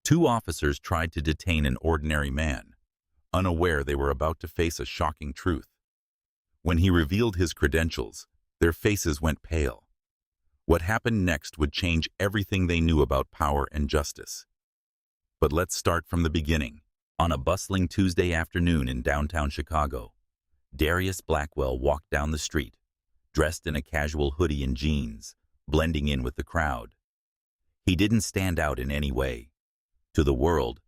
Two officers tried to detain an ordinary man, unaware they were about to face a shocking truth. When he revealed his credentials, their faces went pale. What happened next would change everything they knew about power and justice. But let's start from the beginning. On a bustling Tuesday afternoon in downtown Chicago, Darius Blackwell walked down the street, dressed in a casual hoodie and jeans, blending in with the crowd. He didn't stand out in any way. To the world,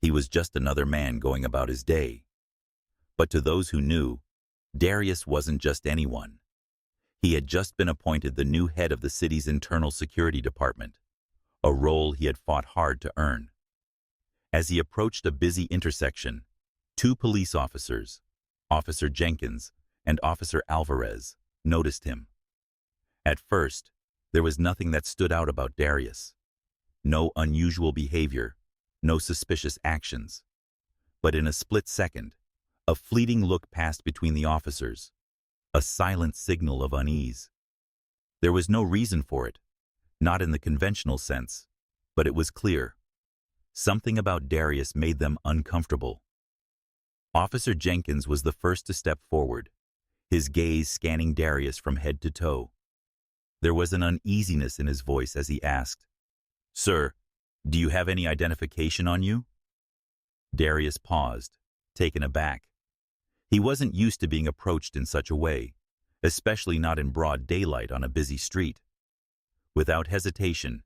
he was just another man going about his day. But to those who knew, Darius wasn't just anyone. He had just been appointed the new head of the city's internal security department, a role he had fought hard to earn. As he approached a busy intersection, two police officers, Officer Jenkins and Officer Alvarez, noticed him. At first, there was nothing that stood out about Darius. No unusual behavior, no suspicious actions. But in a split second, a fleeting look passed between the officers, a silent signal of unease. There was no reason for it, not in the conventional sense, but it was clear. Something about Darius made them uncomfortable. Officer Jenkins was the first to step forward, his gaze scanning Darius from head to toe. There was an uneasiness in his voice as he asked, "Sir, do you have any identification on you?" Darius paused, taken aback. He wasn't used to being approached in such a way, especially not in broad daylight on a busy street. Without hesitation,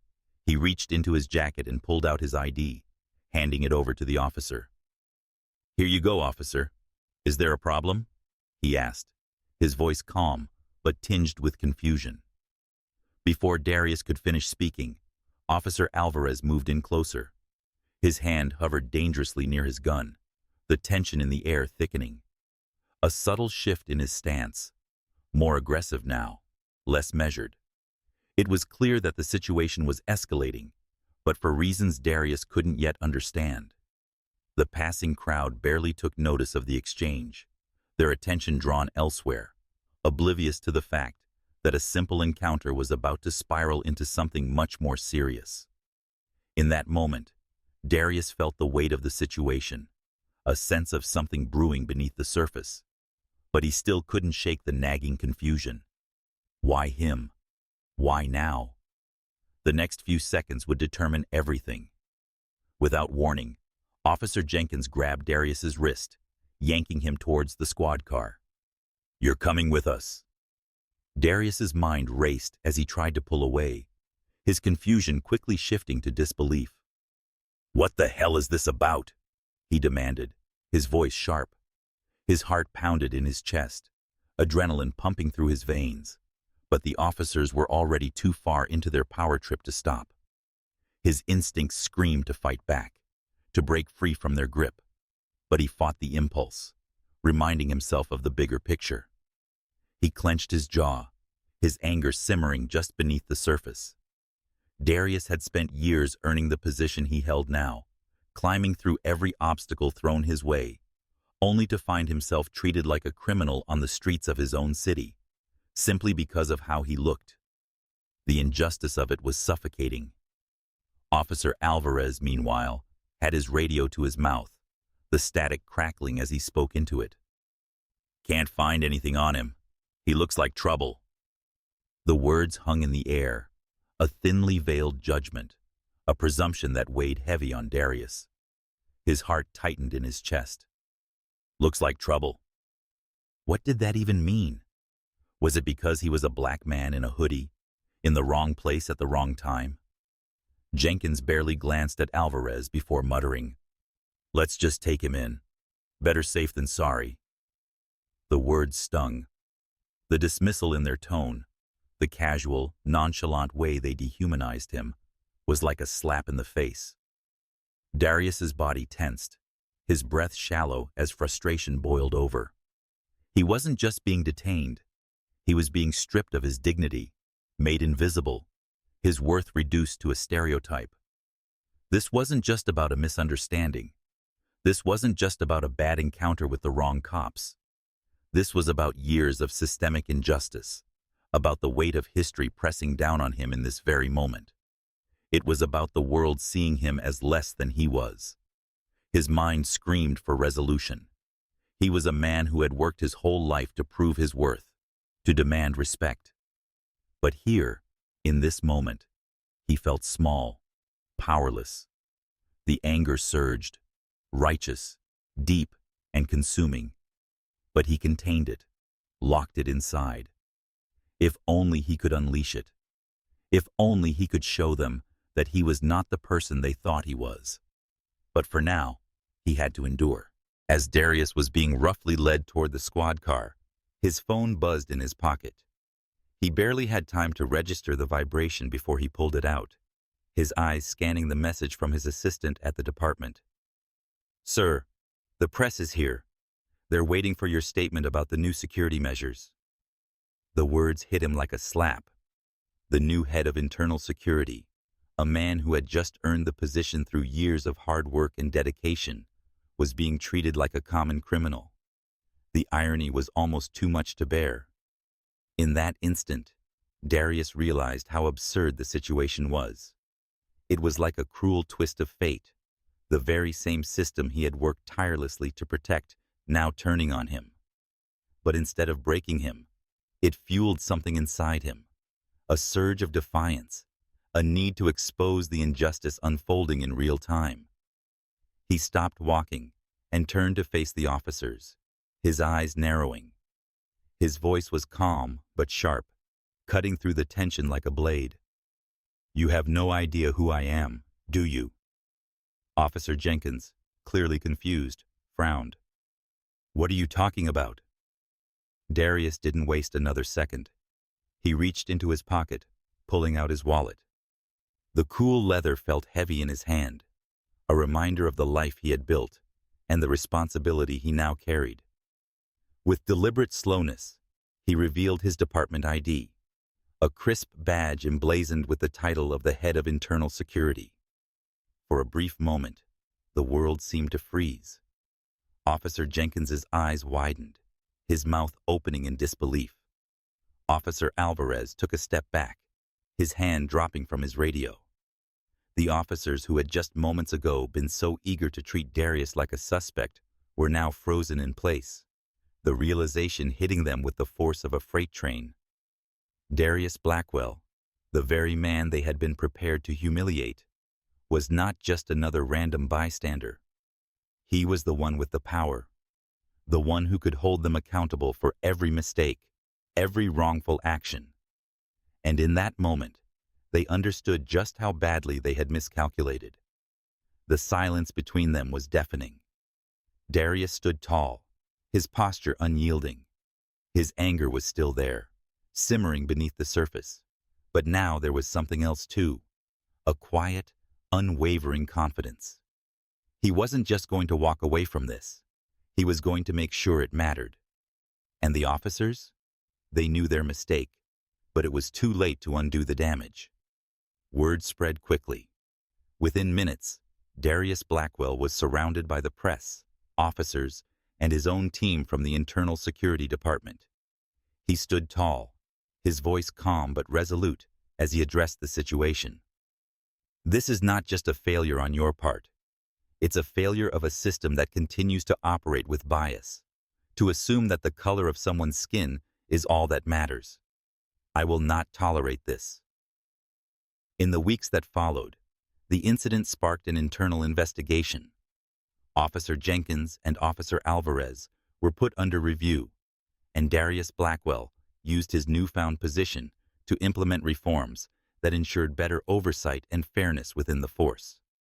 he reached into his jacket and pulled out his ID, handing it over to the officer. "Here you go, officer. Is there a problem?" he asked, his voice calm but tinged with confusion. Before Darius could finish speaking, Officer Alvarez moved in closer. His hand hovered dangerously near his gun, the tension in the air thickening. A subtle shift in his stance, more aggressive now, less measured. It was clear that the situation was escalating, but for reasons Darius couldn't yet understand. The passing crowd barely took notice of the exchange, their attention drawn elsewhere, oblivious to the fact that a simple encounter was about to spiral into something much more serious. In that moment, Darius felt the weight of the situation, a sense of something brewing beneath the surface. But he still couldn't shake the nagging confusion. Why him? Why now? The next few seconds would determine everything. Without warning, Officer Jenkins grabbed Darius's wrist, yanking him towards the squad car. "You're coming with us." Darius's mind raced as he tried to pull away, his confusion quickly shifting to disbelief. "What the hell is this about?" he demanded, his voice sharp. His heart pounded in his chest, adrenaline pumping through his veins, but the officers were already too far into their power trip to stop. His instincts screamed to fight back, to break free from their grip, but he fought the impulse, reminding himself of the bigger picture. He clenched his jaw, his anger simmering just beneath the surface. Darius had spent years earning the position he held now, climbing through every obstacle thrown his way, only to find himself treated like a criminal on the streets of his own city, simply because of how he looked. The injustice of it was suffocating. Officer Alvarez, meanwhile, had his radio to his mouth, the static crackling as he spoke into it. "Can't find anything on him. He looks like trouble." The words hung in the air, a thinly veiled judgment, a presumption that weighed heavy on Darius. His heart tightened in his chest. "Looks like trouble." What did that even mean? Was it because he was a black man in a hoodie, in the wrong place at the wrong time? Jenkins barely glanced at Alvarez before muttering, "Let's just take him in. Better safe than sorry." The words stung. The dismissal in their tone, the casual, nonchalant way they dehumanized him, was like a slap in the face. Darius's body tensed, his breath shallow as frustration boiled over. He wasn't just being detained. He was being stripped of his dignity, made invisible, his worth reduced to a stereotype. This wasn't just about a misunderstanding. This wasn't just about a bad encounter with the wrong cops. This was about years of systemic injustice, about the weight of history pressing down on him in this very moment. It was about the world seeing him as less than he was. His mind screamed for resolution. He was a man who had worked his whole life to prove his worth, to demand respect. But here, in this moment, he felt small, powerless. The anger surged, righteous, deep, and consuming. But he contained it, locked it inside. If only he could unleash it. If only he could show them that he was not the person they thought he was. But for now, he had to endure. As Darius was being roughly led toward the squad car, his phone buzzed in his pocket. He barely had time to register the vibration before he pulled it out, his eyes scanning the message from his assistant at the department. "Sir, the press is here. They're waiting for your statement about the new security measures." The words hit him like a slap. The new head of internal security, a man who had just earned the position through years of hard work and dedication, was being treated like a common criminal. The irony was almost too much to bear. In that instant, Darius realized how absurd the situation was. It was like a cruel twist of fate, the very same system he had worked tirelessly to protect now turning on him. But instead of breaking him, it fueled something inside him, a surge of defiance, a need to expose the injustice unfolding in real time. He stopped walking and turned to face the officers, his eyes narrowing. His voice was calm but sharp, cutting through the tension like a blade. "You have no idea who I am, do you?" Officer Jenkins, clearly confused, frowned. "What are you talking about?" Darius didn't waste another second. He reached into his pocket, pulling out his wallet. The cool leather felt heavy in his hand, a reminder of the life he had built and the responsibility he now carried. With deliberate slowness, he revealed his department ID, a crisp badge emblazoned with the title of the head of internal security. For a brief moment, the world seemed to freeze. Officer Jenkins's eyes widened, his mouth opening in disbelief. Officer Alvarez took a step back, his hand dropping from his radio. The officers who had just moments ago been so eager to treat Darius like a suspect were now frozen in place, the realization hitting them with the force of a freight train. Darius Blackwell, the very man they had been prepared to humiliate, was not just another random bystander. He was the one with the power, the one who could hold them accountable for every mistake, every wrongful action. And in that moment, they understood just how badly they had miscalculated. The silence between them was deafening. Darius stood tall, his posture unyielding. His anger was still there, simmering beneath the surface. But now there was something else too, a quiet, unwavering confidence. He wasn't just going to walk away from this. He was going to make sure it mattered. And the officers? They knew their mistake, but it was too late to undo the damage. Word spread quickly. Within minutes, Darius Blackwell was surrounded by the press, officers, and his own team from the Internal Security Department. He stood tall, his voice calm but resolute as he addressed the situation. "This is not just a failure on your part. It's a failure of a system that continues to operate with bias, to assume that the color of someone's skin is all that matters. I will not tolerate this." In the weeks that followed, the incident sparked an internal investigation. Officer Jenkins and Officer Alvarez were put under review, and Darius Blackwell used his newfound position to implement reforms that ensured better oversight and fairness within the force.